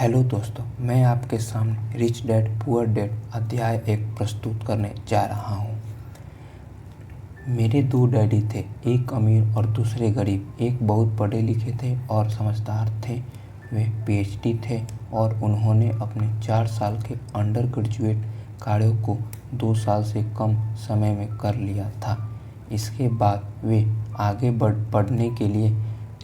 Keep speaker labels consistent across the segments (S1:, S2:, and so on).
S1: Hello दोस्तों, मैं आपके सामने रिच डैड पुअर डैड अध्याय 1 प्रस्तुत करने जा रहा हूँ। मेरे 2 डैडी थे, एक अमीर और दूसरे गरीब। एक बहुत पढ़े लिखे थे और समझदार थे। वे पीएचडी थे और उन्होंने अपने 4 साल के अंडर ग्रेजुएट कार्यों को 2 साल से कम समय में कर लिया था। इसके बाद वे आगे पढ़ने के लिए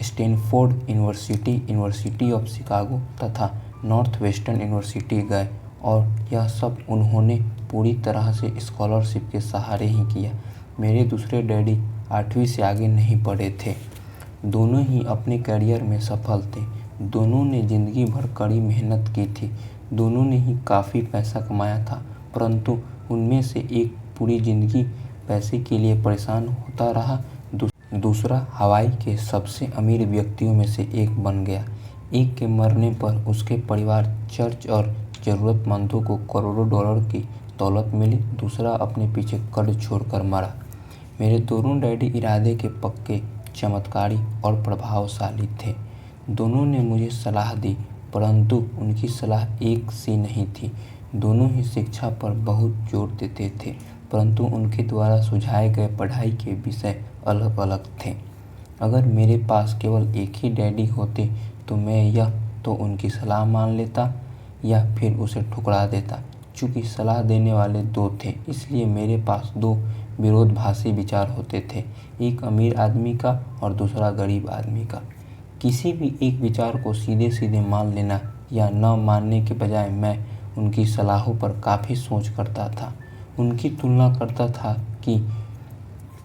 S1: Stanford university, university of Chicago तथा नॉर्थ वेस्टर्न यूनिवर्सिटी गए और यह सब उन्होंने पूरी तरह से स्कॉलरशिप के सहारे ही किया। मेरे दूसरे डैडी 8वीं से आगे नहीं पढ़े थे। दोनों ही अपने करियर में सफल थे। दोनों ने ज़िंदगी भर कड़ी मेहनत की थी। दोनों ने ही काफ़ी पैसा कमाया था, परंतु उनमें से एक पूरी ज़िंदगी पैसे के लिए परेशान होता रहा। दूसरा हवाई के सबसे अमीर व्यक्तियों में से एक बन गया। एक के मरने पर उसके परिवार, चर्च और ज़रूरतमंदों को करोड़ों डॉलर की दौलत मिली। दूसरा अपने पीछे कर्ज छोड़कर मरा। मेरे दोनों डैडी इरादे के पक्के, चमत्कारी और प्रभावशाली थे। दोनों ने मुझे सलाह दी, परंतु उनकी सलाह एक सी नहीं थी। दोनों ही शिक्षा पर बहुत जोर देते थे, परंतु उनके द्वारा सुझाए गए पढ़ाई के विषय अलग अलग थे। अगर मेरे पास केवल एक ही डैडी होते तो मैं या तो उनकी सलाह मान लेता या फिर उसे ठुकरा देता। चूँकि सलाह देने वाले 2 थे, इसलिए मेरे पास 2 विरोधाभासी विचार होते थे, एक अमीर आदमी का और दूसरा गरीब आदमी का। किसी भी एक विचार को सीधे सीधे मान लेना या न मानने के बजाय मैं उनकी सलाहों पर काफ़ी सोच करता था, उनकी तुलना करता था कि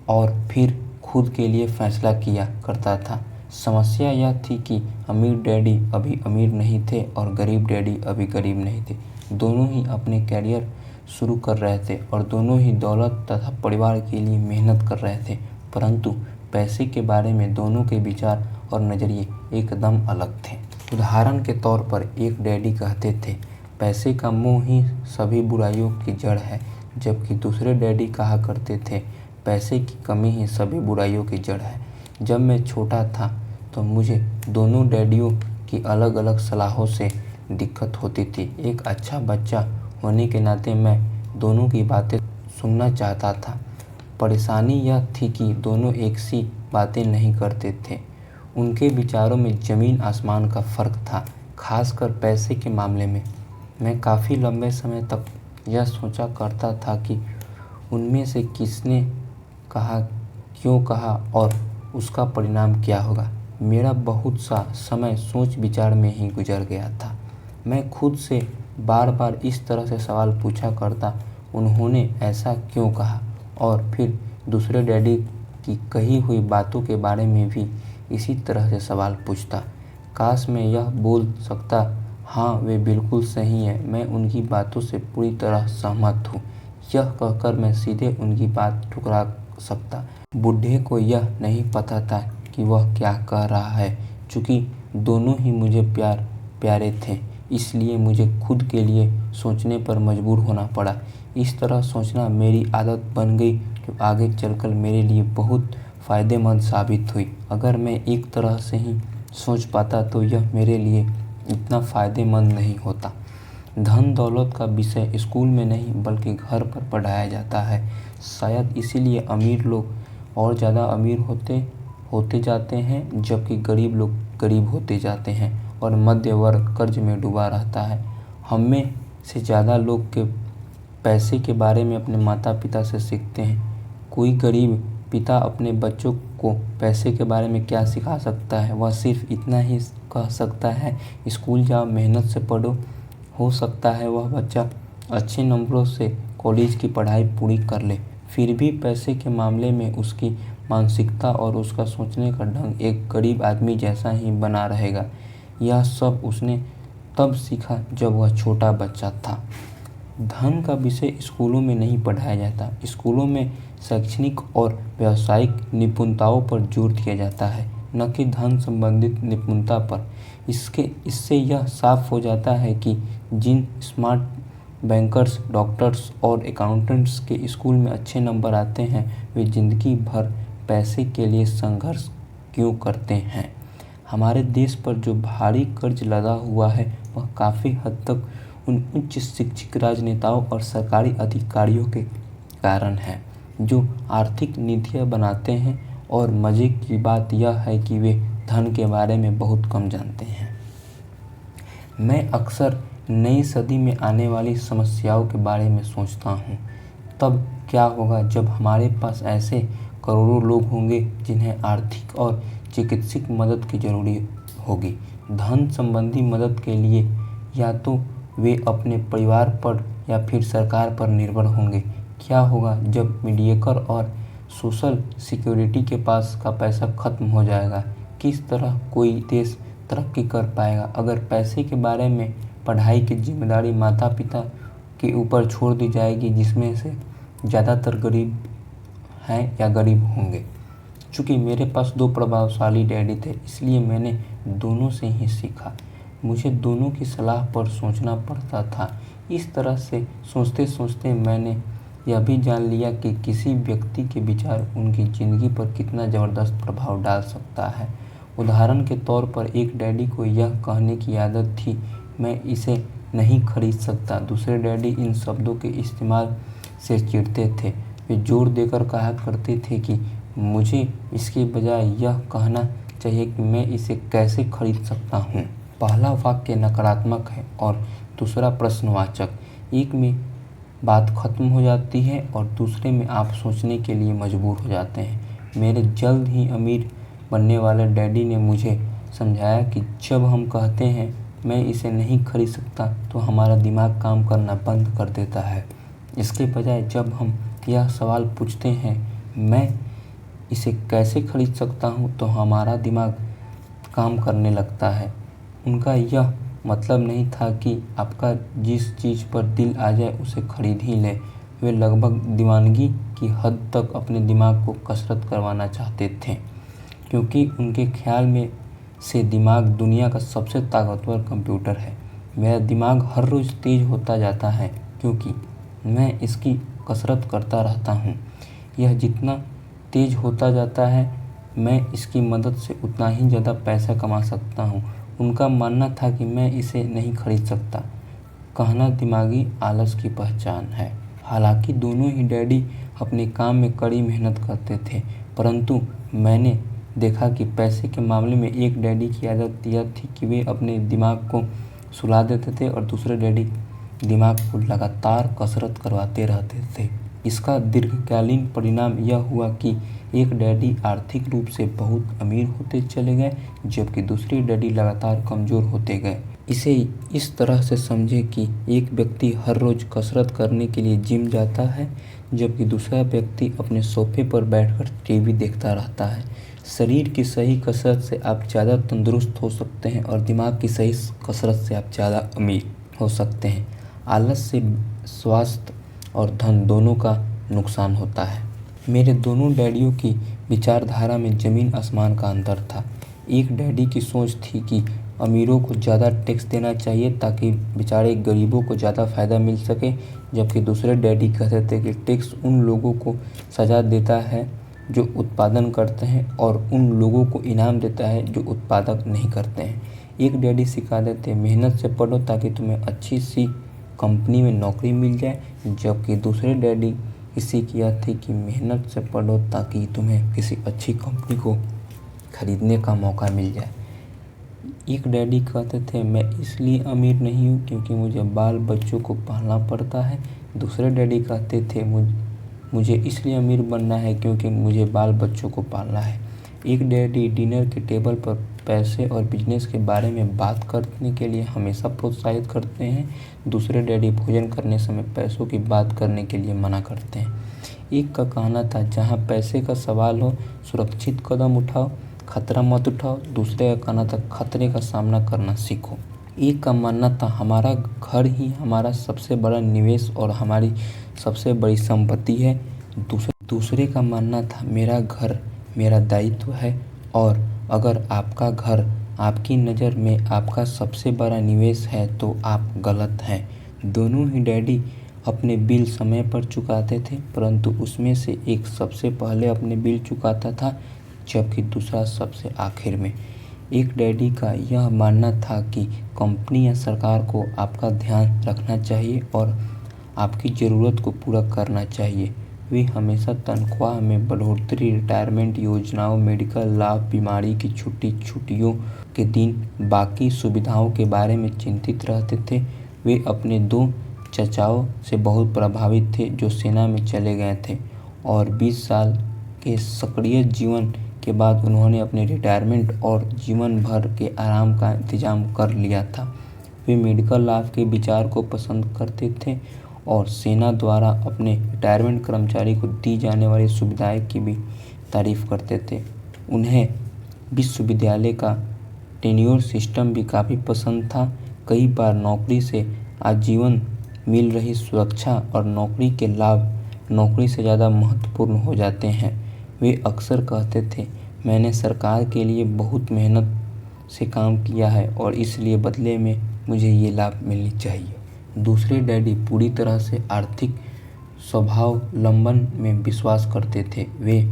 S1: और फिर खुद के लिए फैसला किया करता था। समस्या यह थी कि अमीर डैडी अभी अमीर नहीं थे और गरीब डैडी अभी गरीब नहीं थे। दोनों ही अपने करियर शुरू कर रहे थे और दोनों ही दौलत तथा परिवार के लिए मेहनत कर रहे थे, परंतु पैसे के बारे में दोनों के विचार और नज़रिए एकदम अलग थे। उदाहरण के तौर पर एक डैडी कहते थे, पैसे का मोह ही सभी बुराइयों की जड़ है, जबकि दूसरे डैडी कहा करते थे, पैसे की कमी ही सभी बुराइयों की जड़ है। जब मैं छोटा था तो मुझे दोनों डैडियों की अलग अलग सलाहों से दिक्कत होती थी। एक अच्छा बच्चा होने के नाते मैं दोनों की बातें सुनना चाहता था। परेशानी यह थी कि दोनों एक सी बातें नहीं करते थे। उनके विचारों में ज़मीन आसमान का फ़र्क था, खासकर पैसे के मामले में। मैं काफ़ी लंबे समय तक यह सोचा करता था कि उनमें से किसने कहा, क्यों कहा और उसका परिणाम क्या होगा। मेरा बहुत सा समय सोच विचार में ही गुजर गया था। मैं खुद से बार बार इस तरह से सवाल पूछा करता, उन्होंने ऐसा क्यों कहा, और फिर दूसरे डैडी की कही हुई बातों के बारे में भी इसी तरह से सवाल पूछता। काश मैं यह बोल सकता, हाँ वे बिल्कुल सही हैं, मैं उनकी बातों से पूरी तरह सहमत हूँ। यह कहकर मैं सीधे उनकी बात ठुकरा सकता। बूढ़े को यह नहीं पता था कि वह क्या कह रहा है। चूँकि दोनों ही मुझे प्यारे थे, इसलिए मुझे खुद के लिए सोचने पर मजबूर होना पड़ा। इस तरह सोचना मेरी आदत बन गई, जो आगे चलकर मेरे लिए बहुत फ़ायदेमंद साबित हुई। अगर मैं एक तरह से ही सोच पाता तो यह मेरे लिए इतना फ़ायदेमंद नहीं होता। धन दौलत का विषय स्कूल में नहीं बल्कि घर पर पढ़ाया जाता है। शायद इसीलिए अमीर लोग और ज़्यादा अमीर होते जाते हैं, जबकि गरीब लोग गरीब होते जाते हैं और मध्य वर्ग कर्ज में डूबा रहता है। हम में से ज़्यादा लोग के पैसे के बारे में अपने माता पिता से सीखते हैं। कोई गरीब पिता अपने बच्चों को पैसे के बारे में क्या सिखा सकता है? वह सिर्फ इतना ही कह सकता है, स्कूल जाओ, मेहनत से पढ़ो। हो सकता है वह बच्चा अच्छे नंबरों से कॉलेज की पढ़ाई पूरी कर ले, फिर भी पैसे के मामले में उसकी मानसिकता और उसका सोचने का ढंग एक गरीब आदमी जैसा ही बना रहेगा। यह सब उसने तब सीखा जब वह छोटा बच्चा था। धन का विषय स्कूलों में नहीं पढ़ाया जाता। स्कूलों में शैक्षणिक और व्यावसायिक निपुणताओं पर जोर दिया जाता है, न कि धन संबंधित निपुणता पर। इससे यह साफ हो जाता है कि जिन स्मार्ट बैंकर्स, डॉक्टर्स और अकाउंटेंट्स के स्कूल में अच्छे नंबर आते हैं, वे जिंदगी भर पैसे के लिए संघर्ष क्यों करते हैं। हमारे देश पर जो भारी कर्ज लदा हुआ है वह काफ़ी हद तक उन उच्च शिक्षित राजनेताओं और सरकारी अधिकारियों के कारण है जो आर्थिक नीतियाँ बनाते हैं, और मज़े की बात यह है कि वे धन के बारे में बहुत कम जानते हैं। मैं अक्सर नई सदी में आने वाली समस्याओं के बारे में सोचता हूँ। तब क्या होगा जब हमारे पास ऐसे करोड़ों लोग होंगे जिन्हें आर्थिक और चिकित्सीय मदद की ज़रूरत होगी। धन संबंधी मदद के लिए या तो वे अपने परिवार पर या फिर सरकार पर निर्भर होंगे। क्या होगा जब मीडिएकर और सोशल सिक्योरिटी के पास का पैसा खत्म हो जाएगा? किस तरह कोई देश तरक्की कर पाएगा अगर पैसे के बारे में पढ़ाई की जिम्मेदारी माता पिता के ऊपर छोड़ दी जाएगी, जिसमें से ज़्यादातर गरीब हैं या गरीब होंगे। चूँकि मेरे पास 2 प्रभावशाली डैडी थे, इसलिए मैंने दोनों से ही सीखा। मुझे दोनों की सलाह पर सोचना पड़ता था। इस तरह से सोचते सोचते मैंने यह भी जान लिया कि किसी व्यक्ति के विचार उनकी ज़िंदगी पर कितना ज़बरदस्त प्रभाव डाल सकता है। उदाहरण के तौर पर एक डैडी को यह कहने की आदत थी, मैं इसे नहीं खरीद सकता। दूसरे डैडी इन शब्दों के इस्तेमाल से चिढ़ते थे। वे जोर देकर कहा करते थे कि मुझे इसके बजाय यह कहना चाहिए कि मैं इसे कैसे खरीद सकता हूँ। पहला वाक्य नकारात्मक है और दूसरा प्रश्नवाचक। एक में बात खत्म हो जाती है और दूसरे में आप सोचने के लिए मजबूर हो जाते हैं। मेरे जल्द ही अमीर बनने वाले डैडी ने मुझे समझाया कि जब हम कहते हैं मैं इसे नहीं खरीद सकता तो हमारा दिमाग काम करना बंद कर देता है। इसके बजाय जब हम यह सवाल पूछते हैं मैं इसे कैसे खरीद सकता हूँ, तो हमारा दिमाग काम करने लगता है। उनका यह मतलब नहीं था कि आपका जिस चीज़ पर दिल आ जाए उसे खरीद ही लें। वे लगभग दीवानगी की हद तक अपने दिमाग को कसरत करवाना चाहते थे, क्योंकि उनके ख्याल में से दिमाग दुनिया का सबसे ताकतवर कंप्यूटर है। मेरा दिमाग हर रोज़ तेज़ होता जाता है क्योंकि मैं इसकी कसरत करता रहता हूँ। यह जितना तेज़ होता जाता है, मैं इसकी मदद से उतना ही ज़्यादा पैसा कमा सकता हूँ। उनका मानना था कि मैं इसे नहीं खरीद सकता कहना दिमागी आलस की पहचान है। हालांकि दोनों ही डैडी अपने काम में कड़ी मेहनत करते थे, परंतु मैंने देखा कि पैसे के मामले में एक डैडी की आदत यह थी कि वे अपने दिमाग को सुला देते थे और दूसरे डैडी दिमाग को लगातार कसरत करवाते रहते थे। इसका दीर्घकालीन परिणाम यह हुआ कि एक डैडी आर्थिक रूप से बहुत अमीर होते चले गए, जबकि दूसरे डैडी लगातार कमज़ोर होते गए। इसे इस तरह से समझें कि एक व्यक्ति हर रोज़ कसरत करने के लिए जिम जाता है, जबकि दूसरा व्यक्ति अपने सोफे पर बैठकर टीवी देखता रहता है। शरीर की सही कसरत से आप ज़्यादा तंदुरुस्त हो सकते हैं और दिमाग की सही कसरत से आप ज़्यादा अमीर हो सकते हैं। आलस से स्वास्थ्य और धन दोनों का नुकसान होता है। मेरे दोनों डैडियों की विचारधारा में ज़मीन आसमान का अंतर था। एक डैडी की सोच थी कि अमीरों को ज़्यादा टैक्स देना चाहिए ताकि बेचारे गरीबों को ज़्यादा फ़ायदा मिल सके, जबकि दूसरे डैडी कहते थे कि टैक्स उन लोगों को सज़ा देता है जो उत्पादन करते हैं और उन लोगों को इनाम देता है जो उत्पादक नहीं करते हैं। एक डैडी सिखाते थे मेहनत से पढ़ो ताकि तुम्हें अच्छी सी कंपनी में नौकरी मिल जाए, जबकि दूसरे डैडी की सीख यह थी कि मेहनत से पढ़ो ताकि तुम्हें किसी अच्छी कंपनी को खरीदने का मौका मिल जाए। एक डैडी कहते थे मैं इसलिए अमीर नहीं हूँ क्योंकि मुझे बाल बच्चों को पालना पड़ता है। दूसरे डैडी कहते थे मुझे इसलिए अमीर बनना है क्योंकि मुझे बाल बच्चों को पालना है। एक डैडी डिनर के टेबल पर पैसे और बिजनेस के बारे में बात करने के लिए हमेशा प्रोत्साहित करते हैं। दूसरे डैडी भोजन करने समय पैसों की बात करने के लिए मना करते हैं। एक का कहना था जहाँ पैसे का सवाल हो सुरक्षित कदम उठाओ, खतरा मत उठाओ। दूसरे का कहना था खतरे का सामना करना सीखो। एक का मानना था हमारा घर ही हमारा सबसे बड़ा निवेश और हमारी सबसे बड़ी संपत्ति है। दूसरे का मानना था मेरा घर मेरा दायित्व है, और अगर आपका घर आपकी नज़र में आपका सबसे बड़ा निवेश है तो आप गलत हैं। दोनों ही डैडी अपने बिल समय पर चुकाते थे, परंतु उसमें से एक सबसे पहले अपने बिल चुकाता था जबकि दूसरा सबसे आखिर में। एक डैडी का यह मानना था कि कंपनी या सरकार को आपका ध्यान रखना चाहिए और आपकी ज़रूरत को पूरा करना चाहिए। वे हमेशा तनख्वाह में बढ़ोतरी, रिटायरमेंट योजनाओं, मेडिकल लाभ, बीमारी की छुट्टी, छुट्टियों के दिन, बाकी सुविधाओं के बारे में चिंतित रहते थे। वे अपने 2 चचाओं से बहुत प्रभावित थे जो सेना में चले गए थे और 20 साल के सक्रिय जीवन के बाद उन्होंने अपने रिटायरमेंट और जीवन भर के आराम का इंतजाम कर लिया था। वे मेडिकल लाभ के विचार को पसंद करते थे और सेना द्वारा अपने रिटायरमेंट कर्मचारी को दी जाने वाली सुविधाएं की भी तारीफ करते थे। उन्हें विश्वविद्यालय का टेन्योर सिस्टम भी काफ़ी पसंद था। कई बार नौकरी से आजीवन मिल रही सुरक्षा और नौकरी के लाभ नौकरी से ज़्यादा महत्वपूर्ण हो जाते हैं। वे अक्सर कहते थे, मैंने सरकार के लिए बहुत मेहनत से काम किया है और इसलिए बदले में मुझे ये लाभ मिलनी चाहिए। दूसरे डैडी पूरी तरह से आर्थिक स्वावलंबन में विश्वास करते थे। वे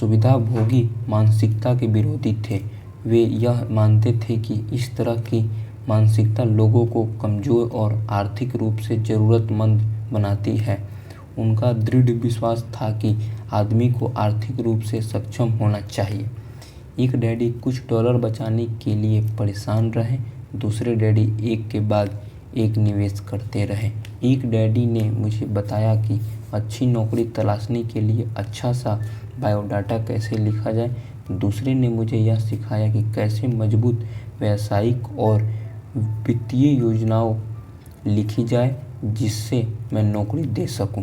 S1: सुविधाभोगी मानसिकता के विरोधी थे। वे यह मानते थे कि इस तरह की मानसिकता लोगों को कमज़ोर और आर्थिक रूप से ज़रूरतमंद बनाती है। उनका दृढ़ विश्वास था कि आदमी को आर्थिक रूप से सक्षम होना चाहिए। एक डैडी कुछ डॉलर बचाने के लिए परेशान रहे, दूसरे डैडी एक के बाद एक निवेश करते रहे। एक डैडी ने मुझे बताया कि अच्छी नौकरी तलाशने के लिए अच्छा सा बायोडाटा कैसे लिखा जाए। दूसरे ने मुझे यह सिखाया कि कैसे मजबूत व्यावसायिक और वित्तीय योजनाओं लिखी जाए जिससे मैं नौकरी दे सकूं।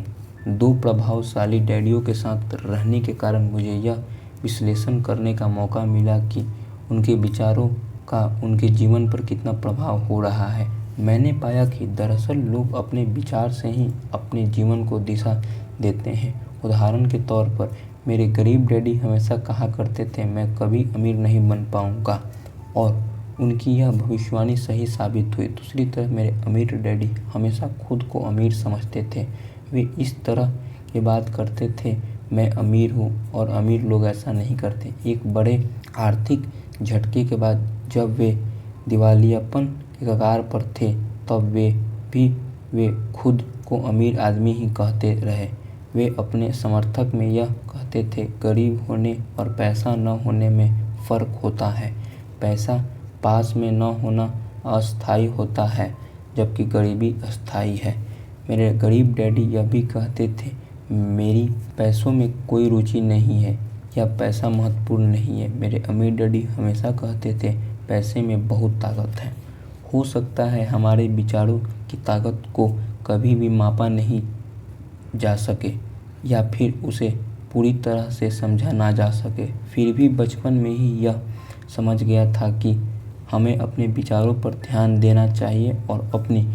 S1: 2 प्रभावशाली डैडियों के साथ रहने के कारण मुझे यह विश्लेषण करने का मौका मिला कि उनके विचारों का उनके जीवन पर कितना प्रभाव हो रहा है। मैंने पाया कि दरअसल लोग अपने विचार से ही अपने जीवन को दिशा देते हैं। उदाहरण के तौर पर मेरे गरीब डैडी हमेशा कहा करते थे, मैं कभी अमीर नहीं बन पाऊंगा, और उनकी यह भविष्यवाणी सही साबित हुई। दूसरी तरफ मेरे अमीर डैडी हमेशा खुद को अमीर समझते थे। वे इस तरह की बात करते थे, मैं अमीर हूँ और अमीर लोग ऐसा नहीं करते। एक बड़े आर्थिक झटके के बाद जब वे दिवालियापन के कगार पर थे तब वे खुद को अमीर आदमी ही कहते रहे। वे अपने समर्थक में यह कहते थे, गरीब होने और पैसा न होने में फ़र्क होता है। पैसा पास में न होना अस्थायी होता है जबकि गरीबी अस्थायी है। मेरे गरीब डैडी यह भी कहते थे, मेरी पैसों में कोई रुचि नहीं है या पैसा महत्वपूर्ण नहीं है। मेरे अमीर डैडी हमेशा कहते थे, पैसे में बहुत ताकत है। हो सकता है हमारे विचारों की ताकत को कभी भी मापा नहीं जा सके या फिर उसे पूरी तरह से समझा ना जा सके, फिर भी बचपन में ही यह समझ गया था कि हमें अपने विचारों पर ध्यान देना चाहिए और अपनी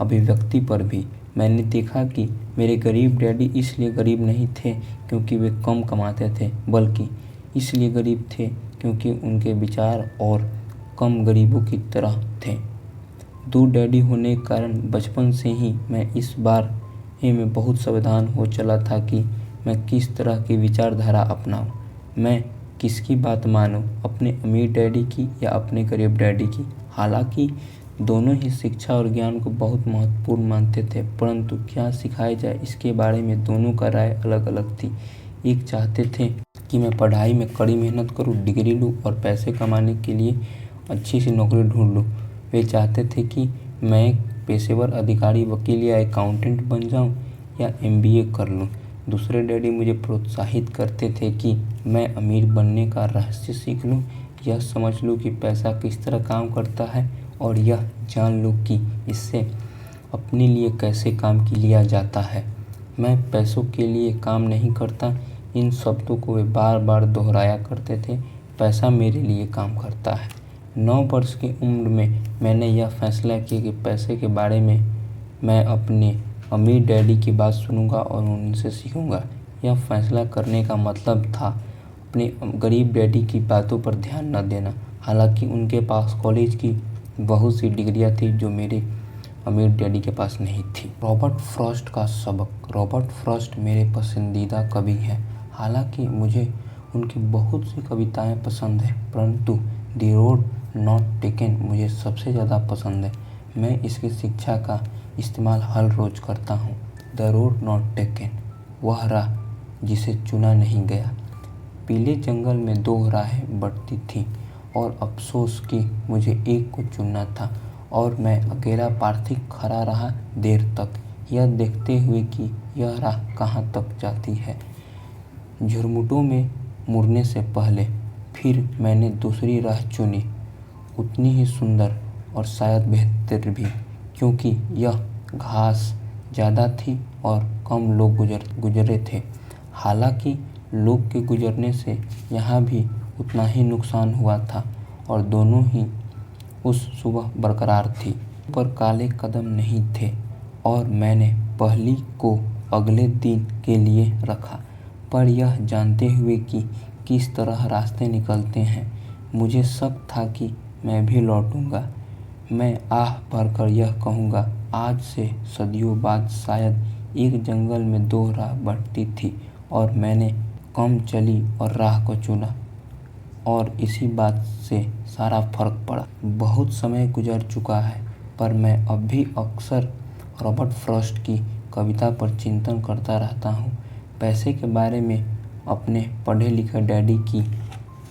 S1: अभिव्यक्ति पर भी। मैंने देखा कि मेरे गरीब डैडी इसलिए गरीब नहीं थे क्योंकि वे कम कमाते थे, बल्कि इसलिए गरीब थे क्योंकि उनके विचार और कम गरीबों की तरह थे। 2 डैडी होने के कारण बचपन से ही मैं इस बारे में बहुत सावधान हो चला था कि मैं किस तरह की विचारधारा अपनाऊं। मैं किसकी बात मानूं, अपने अमीर डैडी की या अपने गरीब डैडी की। हालांकि दोनों ही शिक्षा और ज्ञान को बहुत महत्वपूर्ण मानते थे, परंतु क्या सिखाया जाए इसके बारे में दोनों का राय अलग अलग थी। एक चाहते थे कि मैं पढ़ाई में कड़ी मेहनत करूं, डिग्री लूं और पैसे कमाने के लिए अच्छी सी नौकरी ढूंढ लूं। वे चाहते थे कि मैं एक पेशेवर अधिकारी, वकील या अकाउंटेंट बन जाऊं या MBA कर लूं। दूसरे डैडी मुझे प्रोत्साहित करते थे कि मैं अमीर बनने का रहस्य सीख लूं, यह समझ लूं कि पैसा किस तरह काम करता है और यह जान लूं कि इससे अपने लिए कैसे काम लिया जाता है। मैं पैसों के लिए काम नहीं करता, इन शब्दों को वे बार बार दोहराया करते थे। पैसा मेरे लिए काम करता है। 9 वर्ष की उम्र में मैंने यह फैसला किया कि पैसे के बारे में मैं अपने अमीर डैडी की बात सुनूंगा और उनसे सीखूंगा। यह फैसला करने का मतलब था अपने गरीब डैडी की बातों पर ध्यान न देना। हालांकि उनके पास कॉलेज की बहुत सी डिग्रियां थी जो मेरे अमीर डैडी के पास नहीं थी। रॉबर्ट फ्रॉस्ट का सबक। रॉबर्ट फ्रॉस्ट मेरे पसंदीदा कवि हैं। हालांकि मुझे उनकी बहुत सी कविताएं पसंद हैं, परंतु द रोड नॉट टेकन मुझे सबसे ज़्यादा पसंद है। मैं इसकी शिक्षा का इस्तेमाल हर रोज़ करता हूँ। द रोड नॉट टेकन, वह राह जिसे चुना नहीं गया। पीले जंगल में 2 राहें बढ़ती थीं और अफसोस कि मुझे एक को चुनना था और मैं अकेला पार्थिव खड़ा रहा देर तक, यह देखते हुए कि यह राह कहाँ तक जाती है। झुरमुटों में मुड़ने से पहले फिर मैंने दूसरी राह चुनी, उतनी ही सुंदर और शायद बेहतर भी, क्योंकि यह घास ज़्यादा थी और कम लोग गुजरे थे। हालांकि लोग के गुजरने से यहाँ भी उतना ही नुकसान हुआ था और दोनों ही उस सुबह बरकरार थी। पर काले कदम नहीं थे और मैंने पहली को अगले दिन के लिए रखा, पर यह जानते हुए कि किस तरह रास्ते निकलते हैं। मुझे शक था कि मैं भी लौटूंगा। मैं आह भरकर यह कहूँगा, आज से सदियों बाद शायद एक जंगल में 2 राह बढ़ती थी और मैंने कम चली और राह को चुना, और इसी बात से सारा फर्क पड़ा। बहुत समय गुजर चुका है, पर मैं अब भी अक्सर रॉबर्ट फ्रॉस्ट की कविता पर चिंतन करता रहता हूँ। पैसे के बारे में अपने पढ़े लिखे डैडी की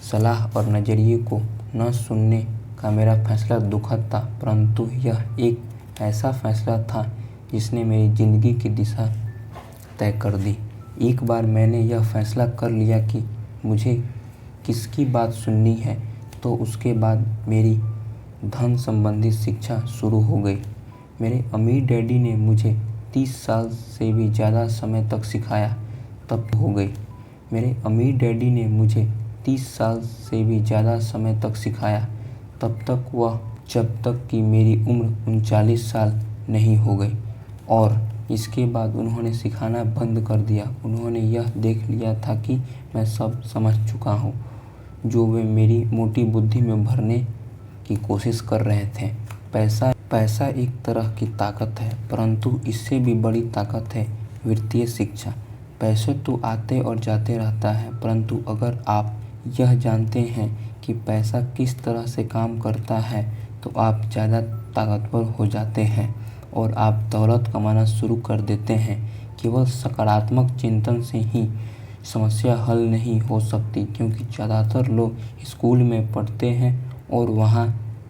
S1: सलाह और नज़रिए को न सुनने का मेरा फैसला दुखद था, परंतु यह एक ऐसा फैसला था जिसने मेरी ज़िंदगी की दिशा तय कर दी। एक बार मैंने यह फैसला कर लिया कि मुझे किसकी बात सुननी है, तो उसके बाद मेरी धन संबंधी शिक्षा शुरू हो गई। मेरे अमीर डैडी ने मुझे 30 साल से भी ज़्यादा समय तक सिखाया, तब हो गई। मेरे अमीर डैडी ने मुझे 30 साल से भी ज़्यादा समय तक सिखाया, तब तक वह जब तक कि मेरी उम्र 39 साल नहीं हो गई, और इसके बाद उन्होंने सिखाना बंद कर दिया। उन्होंने यह देख लिया था कि मैं सब समझ चुका हूँ जो वे मेरी मोटी बुद्धि में भरने की कोशिश कर रहे थे। पैसा एक तरह की ताकत है, परंतु इससे भी बड़ी ताकत है वित्तीय शिक्षा। पैसे तो आते और जाते रहता है, परंतु अगर आप यह जानते हैं कि पैसा किस तरह से काम करता है, तो आप ज़्यादा ताकतवर हो जाते हैं और आप दौलत कमाना शुरू कर देते हैं। केवल सकारात्मक चिंतन से ही समस्या हल नहीं हो सकती, क्योंकि ज़्यादातर लोग स्कूल में पढ़ते हैं और वहाँ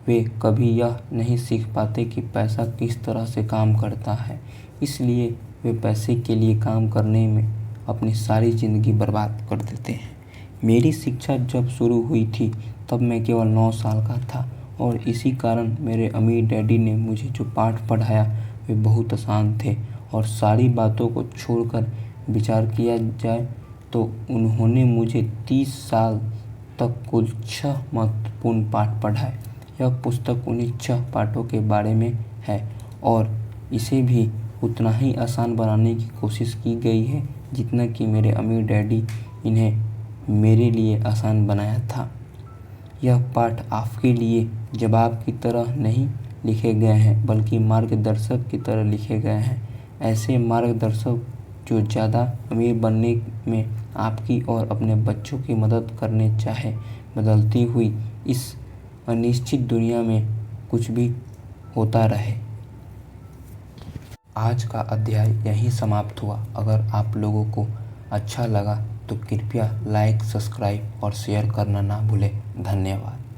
S1: वे कभी यह नहीं सीख पाते कि पैसा किस तरह से काम करता है, इसलिए वे पैसे के लिए काम करने में अपनी सारी ज़िंदगी बर्बाद कर देते हैं। मेरी शिक्षा जब शुरू हुई थी तब मैं केवल 9 साल का था, और इसी कारण मेरे अमीर डैडी ने मुझे जो पाठ पढ़ाया वे बहुत आसान थे, और सारी बातों को छोड़कर विचार किया जाए तो उन्होंने मुझे 30 साल तक कुल 6 महत्वपूर्ण पाठ पढ़ाए। यह पुस्तक उन्हीं 6 पाठों के बारे में है और इसे भी उतना ही आसान बनाने की कोशिश की गई है जितना कि मेरे अमीर डैडी इन्हें मेरे लिए आसान बनाया था। यह पाठ आपके लिए जवाब की तरह नहीं लिखे गए हैं, बल्कि मार्गदर्शक की तरह लिखे गए हैं। ऐसे मार्गदर्शक जो ज़्यादा अमीर बनने में आपकी और अपने बच्चों की मदद करने चाहे। बदलती हुई इस अनिश्चित दुनिया में कुछ भी होता रहे। आज का अध्याय यहीं समाप्त हुआ। अगर आप लोगों को अच्छा लगा तो कृपया लाइक, सब्सक्राइब और शेयर करना ना भूलें। धन्यवाद।